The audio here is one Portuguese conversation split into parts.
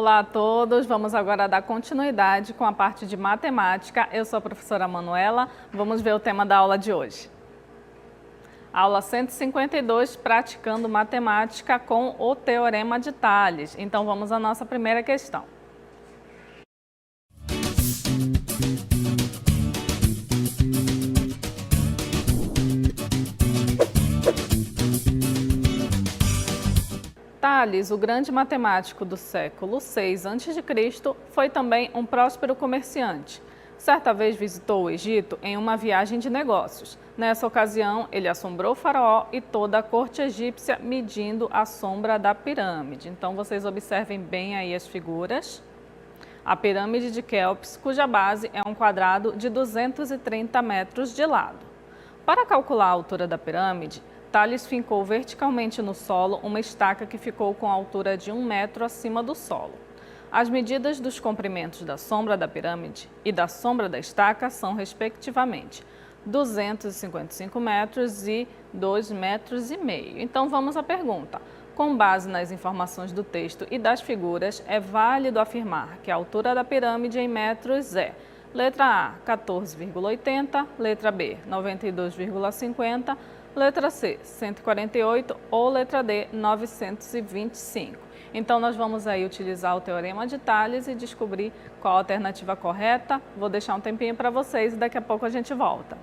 Olá a todos, vamos agora dar continuidade com a parte de matemática. Eu sou a professora Manuela, vamos ver o tema da aula de hoje. Aula 152, praticando matemática com o Teorema de Tales. Então vamos à nossa primeira questão. Tales, o grande matemático do século VI a.C., foi também um próspero comerciante. Certa vez visitou o Egito em uma viagem de negócios. Nessa ocasião, ele assombrou o faraó e toda a corte egípcia medindo a sombra da pirâmide. Então, vocês observem bem aí as figuras. A pirâmide de Quéops, cuja base é um quadrado de 230 metros de lado. Para calcular a altura da pirâmide, Tales fincou verticalmente no solo uma estaca que ficou com a altura de 1 metro acima do solo. As medidas dos comprimentos da sombra da pirâmide e da sombra da estaca são, respectivamente, 255 metros e 2,5 metros. Então, vamos à pergunta. Com base nas informações do texto e das figuras, é válido afirmar que a altura da pirâmide em metros é: letra A, 14,80, letra B, 92,50, letra C, 148 ou letra D, 925. Então, nós vamos aí utilizar o Teorema de Tales e descobrir qual a alternativa correta. Vou deixar um tempinho para vocês e daqui a pouco a gente volta.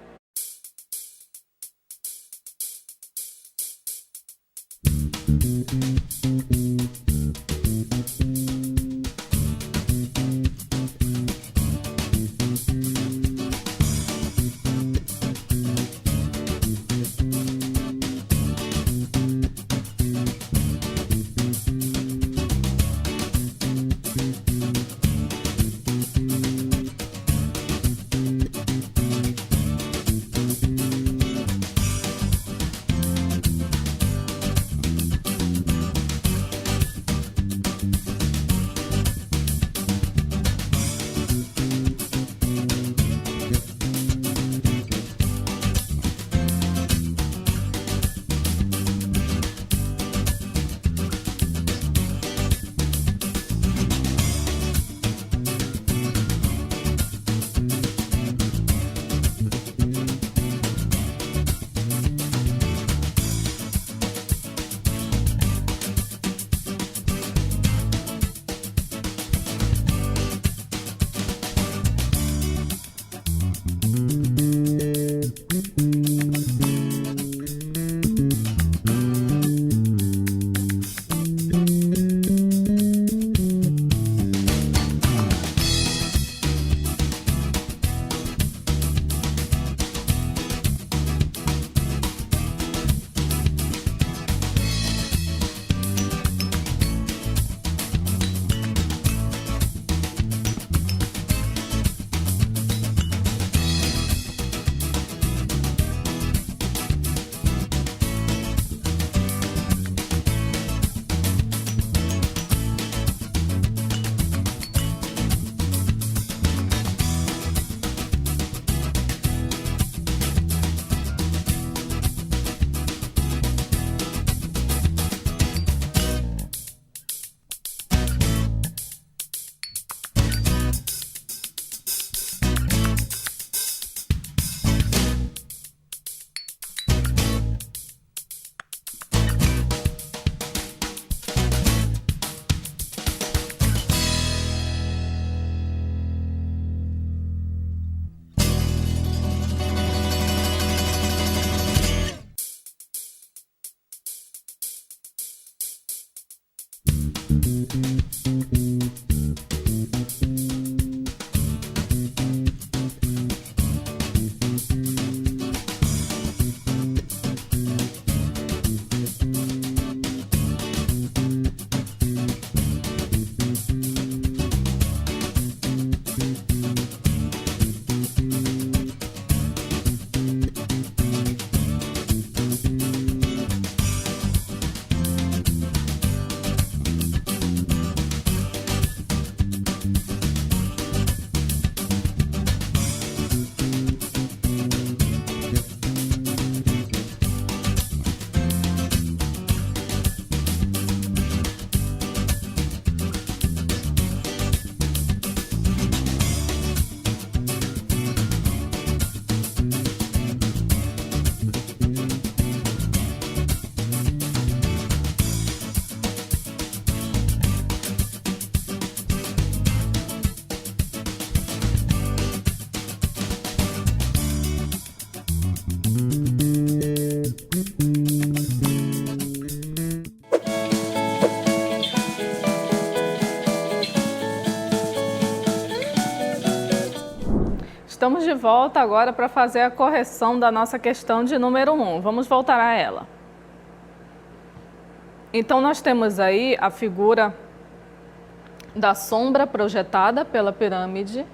Estamos de volta agora para fazer a correção da nossa questão de número 1. Vamos voltar a ela. Então, nós temos aí a figura da sombra projetada pela pirâmide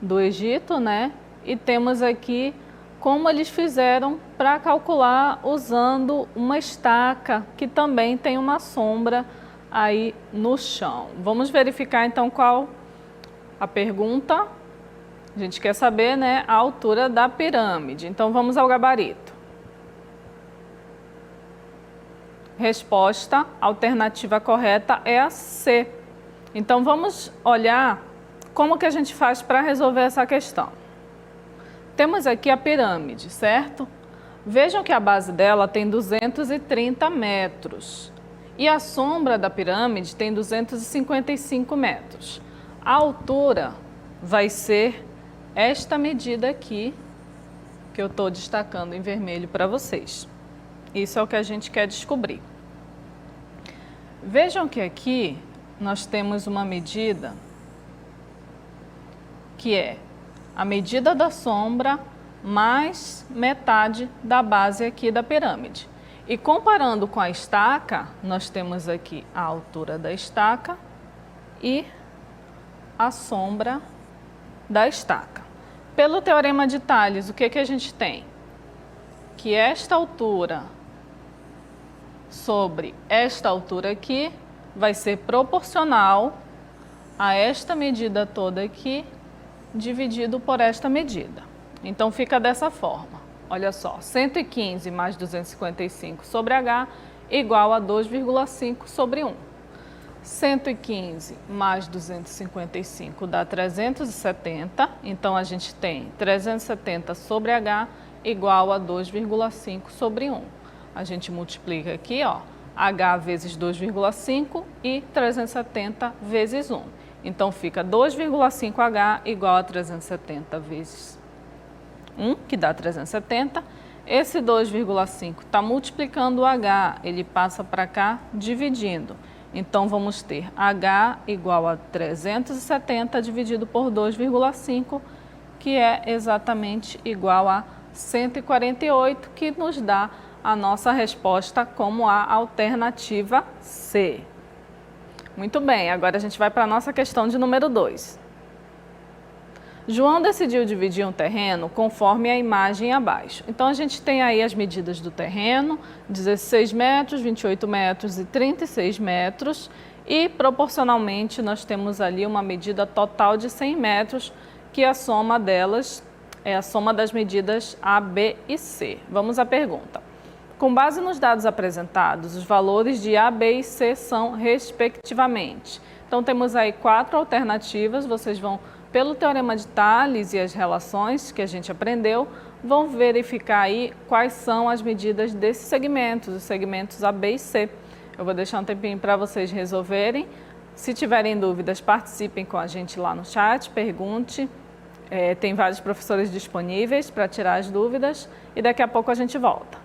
do Egito, né? E temos aqui como eles fizeram para calcular usando uma estaca que também tem uma sombra aí no chão. Vamos verificar então qual a pergunta. A gente quer saber, né, a altura da pirâmide. Então, vamos ao gabarito. Resposta, alternativa correta é a C. Então, vamos olhar como que a gente faz para resolver essa questão. Temos aqui a pirâmide, certo? Vejam que a base dela tem 230 metros. E a sombra da pirâmide tem 255 metros. A altura vai ser esta medida aqui, que eu estou destacando em vermelho para vocês. Isso é o que a gente quer descobrir. Vejam que aqui nós temos uma medida que é a medida da sombra mais metade da base aqui da pirâmide. E comparando com a estaca, nós temos aqui a altura da estaca e a sombra da estaca. Pelo teorema de Tales, o que a gente tem? Que esta altura sobre esta altura aqui vai ser proporcional a esta medida toda aqui, dividido por esta medida. Então, fica dessa forma. Olha só, 115 mais 255 sobre H igual a 2,5 sobre 1. 115 mais 255 dá 370, então a gente tem 370 sobre H igual a 2,5 sobre 1. A gente multiplica aqui, ó, H vezes 2,5 e 370 vezes 1. Então, fica 2,5H igual a 370 vezes 1, que dá 370. Esse 2,5 está multiplicando o H, ele passa para cá dividindo. Então, vamos ter H igual a 370 dividido por 2,5, que é exatamente igual a 148, que nos dá a nossa resposta como a alternativa C. Muito bem, agora a gente vai para a nossa questão de número 2. João decidiu dividir um terreno conforme a imagem abaixo. Então, a gente tem aí as medidas do terreno, 16 metros, 28 metros e 36 metros. E, proporcionalmente, nós temos ali uma medida total de 100 metros, que a soma delas é a soma das medidas A, B e C. Vamos à pergunta. Com base nos dados apresentados, os valores de A, B e C são respectivamente. Então, temos aí 4 alternativas, vocês vão, pelo teorema de Tales e as relações que a gente aprendeu, vão verificar aí quais são as medidas desses segmentos, os segmentos A, B e C. Eu vou deixar um tempinho para vocês resolverem. Se tiverem dúvidas, participem com a gente lá no chat, pergunte. Tem vários professores disponíveis para tirar as dúvidas e daqui a pouco a gente volta.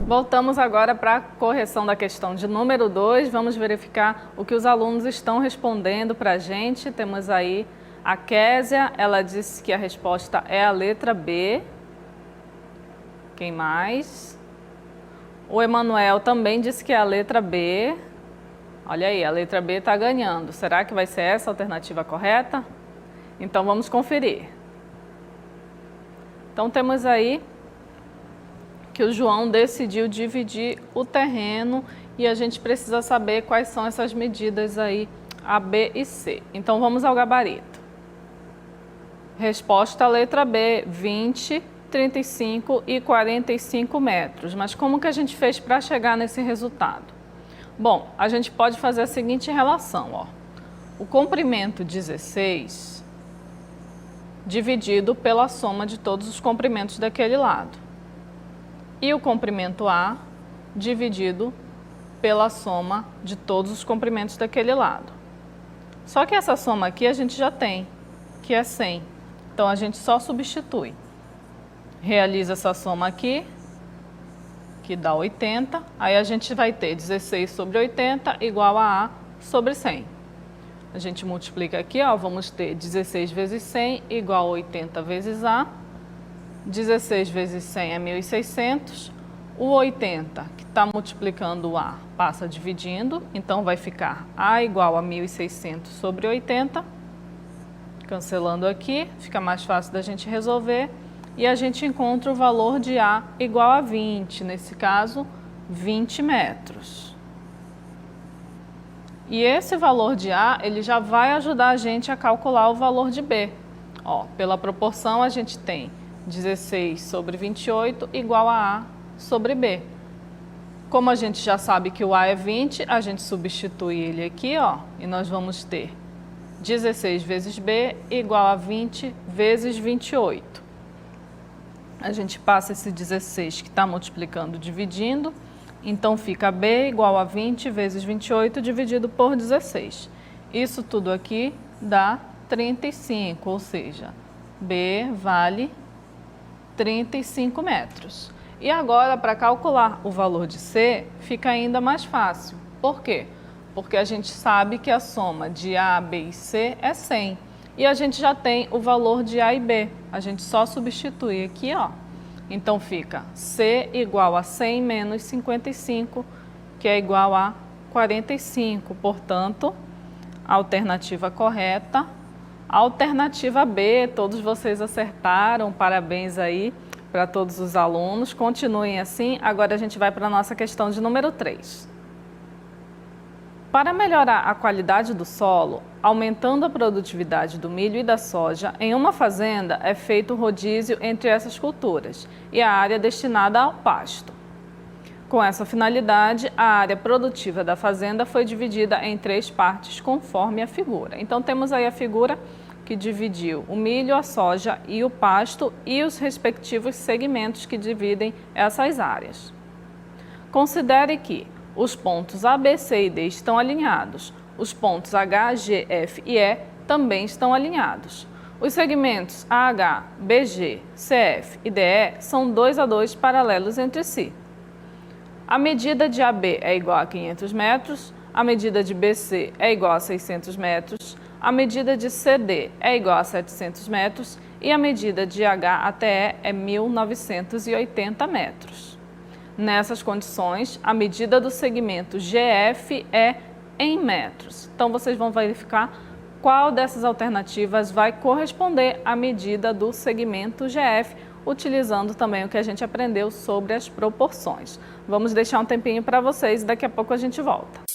Voltamos agora para a correção da questão de número 2. Vamos verificar o que os alunos estão respondendo para a gente. Temos aí a Késia, ela disse que a resposta é a letra B. Quem mais? O Emanuel também disse que é a letra B. Olha aí, a letra B está ganhando. Será que vai ser essa a alternativa correta? Então vamos conferir. Então temos aí que o João decidiu dividir o terreno e a gente precisa saber quais são essas medidas aí, A, B e C. Então vamos ao gabarito. Resposta letra B, 20, 35 e 45 metros. Mas como que a gente fez para chegar nesse resultado? Bom, a gente pode fazer a seguinte relação, ó. O comprimento 16 dividido pela soma de todos os comprimentos daquele lado. E o comprimento A dividido pela soma de todos os comprimentos daquele lado. Só que essa soma aqui a gente já tem, que é 100. Então, a gente só substitui. Realiza essa soma aqui, que dá 80. Aí a gente vai ter 16 sobre 80 igual a A sobre 100. A gente multiplica aqui, ó, vamos ter 16 vezes 100 igual a 80 vezes A. 16 vezes 100 é 1.600. O 80, que está multiplicando o A, passa dividindo. Então, vai ficar A igual a 1.600 sobre 80. Cancelando aqui, fica mais fácil da gente resolver. E a gente encontra o valor de A igual a 20. Nesse caso, 20 metros. E esse valor de A, ele já vai ajudar a gente a calcular o valor de B. Ó, pela proporção, a gente tem 16 sobre 28 igual a A sobre B. Como a gente já sabe que o A é 20, a gente substitui ele aqui, ó, e nós vamos ter 16 vezes B igual a 20 vezes 28. A gente passa esse 16 que está multiplicando, dividindo, então fica B igual a 20 vezes 28 dividido por 16. Isso tudo aqui dá 35, ou seja, B vale 35 metros. E agora, para calcular o valor de C, fica ainda mais fácil. Por quê? Porque a gente sabe que a soma de A, B e C é 100. E a gente já tem o valor de A e B. A gente só substitui aqui, ó. Então, fica C igual a 100 menos 55, que é igual a 45. Portanto, a alternativa correta, a alternativa B, todos vocês acertaram, parabéns aí para todos os alunos. Continuem assim. Agora a gente vai para a nossa questão de número 3. Para melhorar a qualidade do solo, aumentando a produtividade do milho e da soja, em uma fazenda é feito rodízio entre essas culturas e a área destinada ao pasto. Com essa finalidade, a área produtiva da fazenda foi dividida em 3 partes, conforme a figura. Então, temos aí a figura que dividiu o milho, a soja e o pasto e os respectivos segmentos que dividem essas áreas. Considere que os pontos A, B, C e D estão alinhados. Os pontos H, G, F e E também estão alinhados. Os segmentos AH, BG, CF e DE são 2 a 2 paralelos entre si. A medida de AB é igual a 500 metros, a medida de BC é igual a 600 metros, a medida de CD é igual a 700 metros e a medida de H até E é 1.980 metros. Nessas condições, a medida do segmento GF é em metros. Então, vocês vão verificar qual dessas alternativas vai corresponder à medida do segmento GF, utilizando também o que a gente aprendeu sobre as proporções. Vamos deixar um tempinho para vocês e daqui a pouco a gente volta.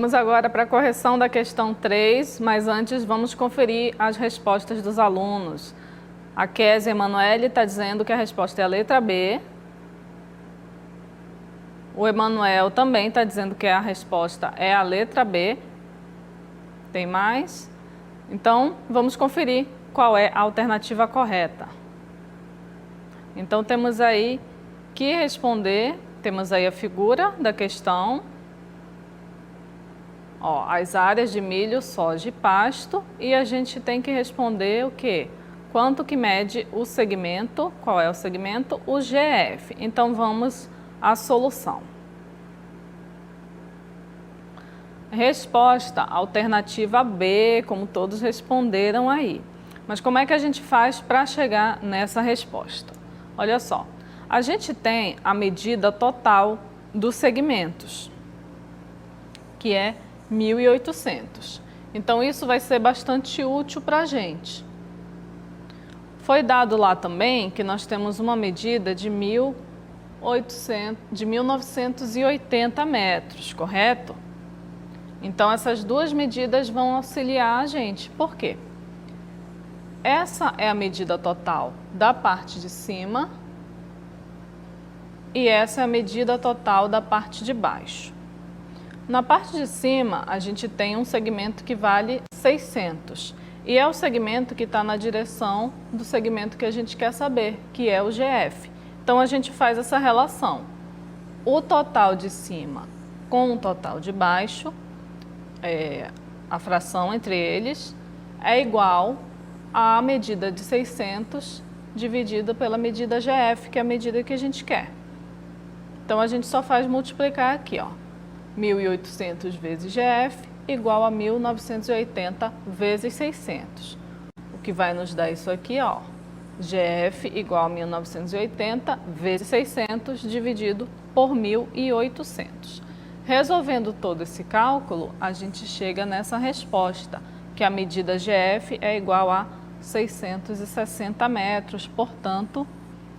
Vamos agora para a correção da questão 3, mas antes vamos conferir as respostas dos alunos. A Kézia Emanuele está dizendo que a resposta é a letra B. O Emanuel também está dizendo que a resposta é a letra B. Tem mais? Então, vamos conferir qual é a alternativa correta. Então, temos aí que responder, temos aí a figura da questão. Ó, as áreas de milho, soja e pasto, e a gente tem que responder o quê? Quanto que mede o segmento, qual é o segmento? O GF. Então, vamos à solução. Resposta, alternativa B, como todos responderam aí. Mas como é que a gente faz para chegar nessa resposta? Olha só, a gente tem a medida total dos segmentos, que é 1.800. Então, isso vai ser bastante útil para a gente. Foi dado lá também que nós temos uma medida de 1.980 metros, correto? Então, essas duas medidas vão auxiliar a gente. Por quê? Essa é a medida total da parte de cima e essa é a medida total da parte de baixo. Na parte de cima, a gente tem um segmento que vale 600 e é o segmento que está na direção do segmento que a gente quer saber, que é o GF. Então, a gente faz essa relação. O total de cima com o total de baixo, a fração entre eles, é igual à medida de 600 dividido pela medida GF, que é a medida que a gente quer. Então, a gente só faz multiplicar aqui, ó. 1.800 vezes GF igual a 1.980 vezes 600. O que vai nos dar isso aqui, ó. GF igual a 1.980 vezes 600 dividido por 1.800. Resolvendo todo esse cálculo, a gente chega nessa resposta, que a medida GF é igual a 660 metros, portanto,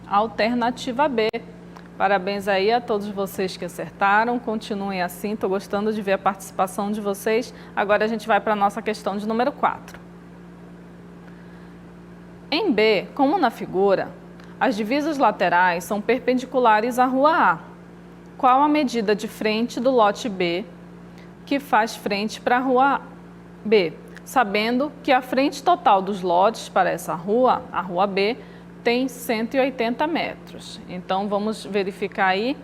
alternativa B. Parabéns aí a todos vocês que acertaram, continuem assim, estou gostando de ver a participação de vocês. Agora a gente vai para a nossa questão de número 4. Em B, como na figura, as divisas laterais são perpendiculares à rua A. Qual a medida de frente do lote B que faz frente para a rua B? Sabendo que a frente total dos lotes para essa rua, a rua B, tem 180 metros. Então, vamos verificar aí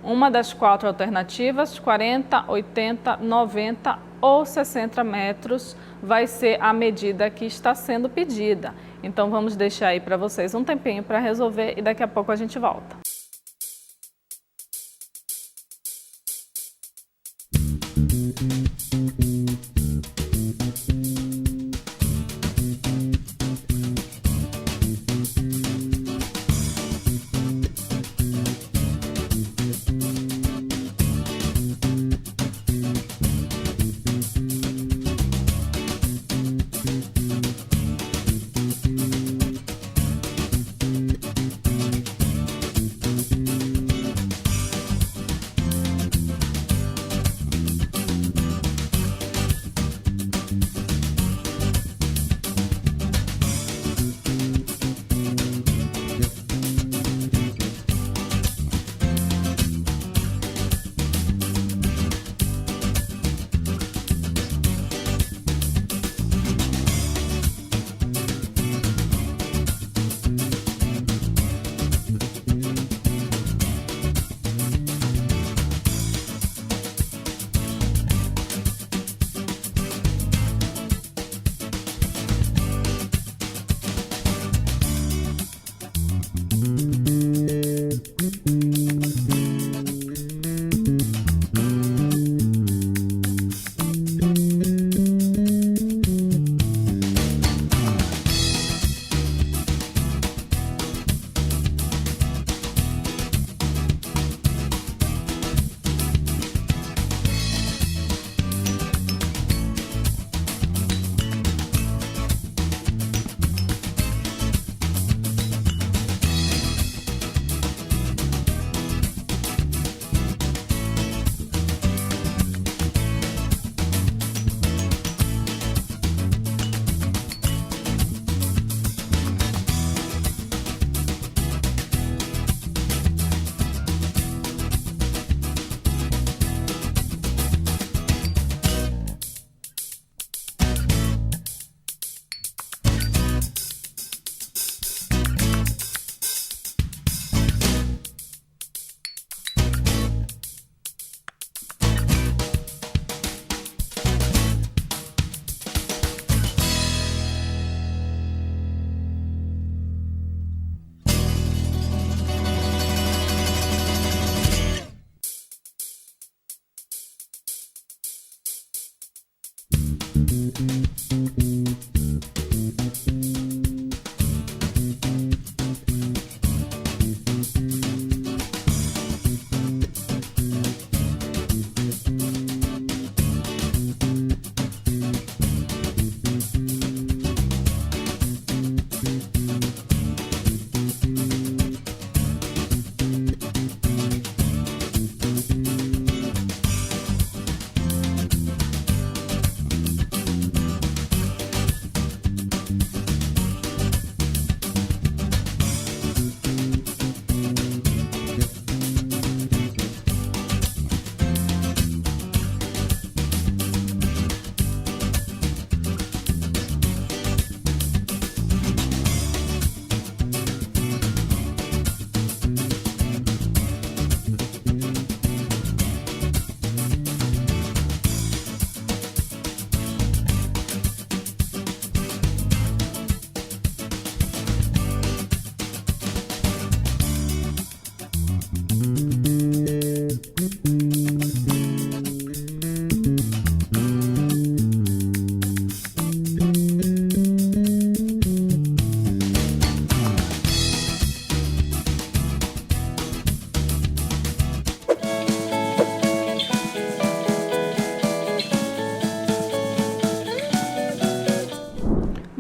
uma das 4 alternativas, 40, 80, 90 ou 60 metros vai ser a medida que está sendo pedida. Então, vamos deixar aí para vocês um tempinho para resolver e daqui a pouco a gente volta.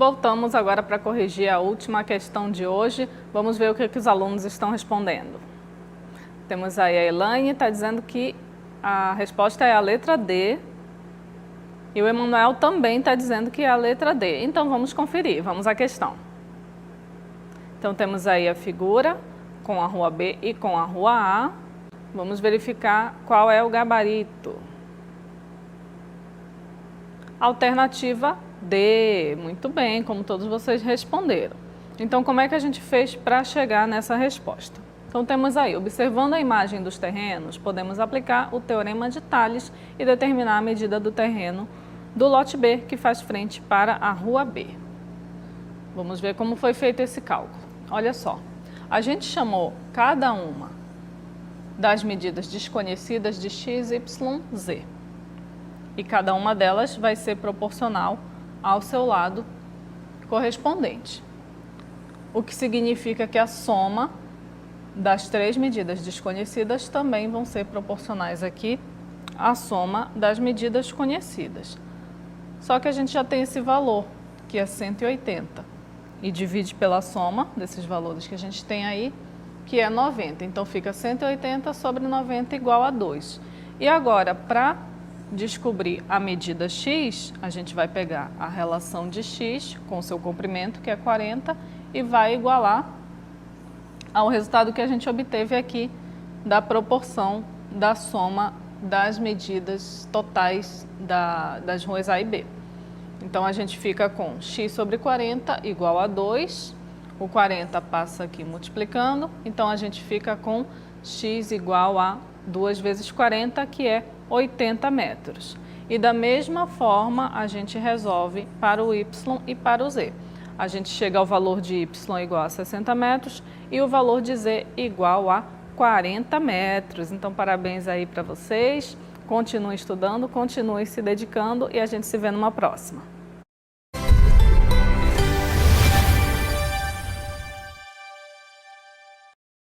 voltamos agora para corrigir a última questão de hoje. Vamos ver o que os alunos estão respondendo. Temos aí a Elaine, está dizendo que a resposta é a letra D. E o Emanuel também está dizendo que é a letra D. Então vamos conferir, vamos à questão. Então temos aí a figura com a rua B e com a rua A. Vamos verificar qual é o gabarito. Alternativa D. Muito bem, como todos vocês responderam. Então como é que a gente fez para chegar nessa resposta? Então temos aí, observando a imagem dos terrenos, podemos aplicar o teorema de Tales e determinar a medida do terreno do lote B, que faz frente para a rua B. Vamos ver como foi feito esse cálculo. Olha só, a gente chamou cada uma das medidas desconhecidas de x, y, z. E cada uma delas vai ser proporcional ao seu lado correspondente. O que significa que a soma das três medidas desconhecidas também vão ser proporcionais aqui à soma das medidas conhecidas. Só que a gente já tem esse valor, que é 180, e divide pela soma desses valores que a gente tem aí, que é 90. Então fica 180 sobre 90 igual a 2. E agora, para descobrir a medida x, a gente vai pegar a relação de x com o seu comprimento, que é 40, e vai igualar ao resultado que a gente obteve aqui da proporção da soma das medidas totais das ruas A e B. Então a gente fica com x sobre 40 igual a 2, o 40 passa aqui multiplicando, então a gente fica com x igual a 2 vezes 40, que é 80 metros. E da mesma forma a gente resolve para o y e para o z. A gente chega ao valor de y igual a 60 metros e o valor de z igual a 40 metros. Então parabéns aí para vocês, continuem estudando, continuem se dedicando e a gente se vê numa próxima.